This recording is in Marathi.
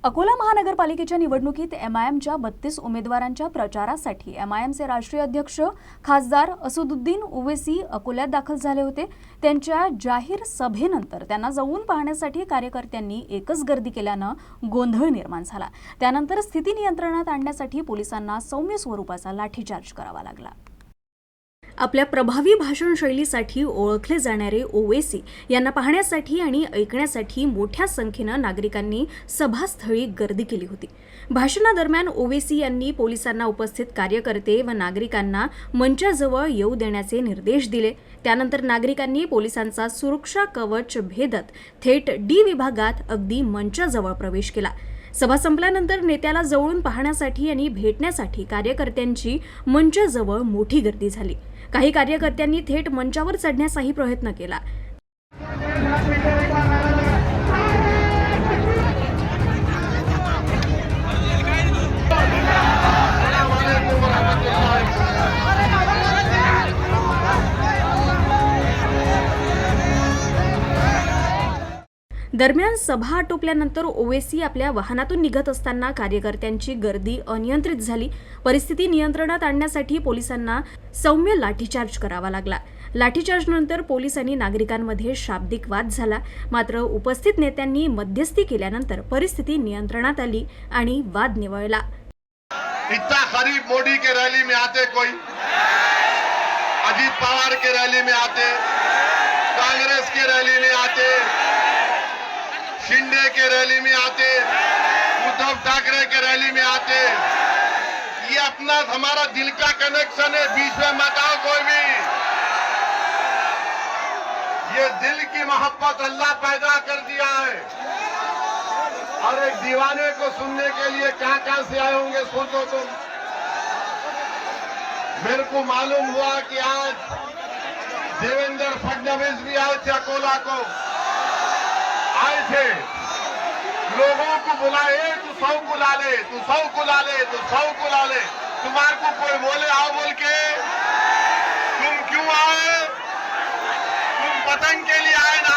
अकोला महानगरपालिकेच्या निवडणुकीत एमआयएमच्या 32 उमेदवारांच्या प्रचारासाठी एमआयएमचे राष्ट्रीय अध्यक्ष खासदार असदुद्दीन ओवैसी अकोल्यात दाखल झाले होते। त्यांच्या जाहीर सभेनंतर त्यांना जाऊन पाहण्यासाठी कार्यकर्त्यांनी एकच गर्दी केल्यानं गोंधळ निर्माण झाला। त्यानंतर स्थिती नियंत्रणात आणण्यासाठी पोलिसांना सौम्य स्वरूपाचा लाठीचार्ज करावा लागला। आपल्या प्रभावी भाषण शैलीसाठी ओळखले जाणारे ओवैसी यांना पाहण्यासाठी आणि ऐकण्यासाठी मोठ्या संख्येने नागरिकांनी सभास्थळी गर्दी केली होती। भाषणादरम्यान ओवैसी यांनी पोलिसांना उपस्थित कार्यकर्ते व नागरिकांना मंचाजवळ येऊ देण्याचे निर्देश दिले। त्यानंतर नागरिकांनी पोलिसांचा सुरक्षा कवच भेदत थेट डी विभागात अगदी मंचाजवळ प्रवेश केला। सभा संपल्यानंतर नेत्याला जवळून पाहण्यासाठी आणि भेटण्यासाठी कार्यकर्त्यांची मंचाजवळ मोठी गर्दी झाली। काही कार्यकर्त्यांनी थेट मंचावर चढण्याचाही प्रयत्न केला। दरम्यान सभा आटोपल्यानंतर ओवैसी आपल्या वाहनातून निघत असताना कार्यकर्त्यांची गर्दी अनियंत्रित झाली। परिस्थिती नियंत्रणात आणण्यासाठी पोलिसांना सौम्य लाठीचार्ज करावा लागला। लाठीचार्जनंतर पोलीस आणि नागरिकांमध्ये शाब्दिक वाद झाला। मात्र उपस्थित नेत्यांनी मध्यस्थी केल्यानंतर परिस्थिती नियंत्रणात आली आणि वाद निवळला। इतना गरीब मोदी के रैली में आते कोई, अजीत पवार के रैली में आते, कांग्रेस के रैली में आते, शिंदे के रैली में आते, उद्धव ठाकरे के रैली में आते। ये अपना हमारा दिल का कनेक्शन है, बीच में मत आओ कोई भी। ये दिल की मोहब्बत अल्लाह पैदा कर दिया है और एक दीवाने को सुनने के लिए कहां से आए होंगे सोचो तुम। मेरे को मालूम हुआ कि आज देवेंद्र फडणवीस भी आए थे, अकोला को आए थे, लोगों को बुलाए, तू सौ को ला ले, तू सौ को ला ले, तू सौ को ला ले। तुम्हारे को कोई बोले आओ बोल के, तुम क्यों आए? तुम पतंग के लिए आए ना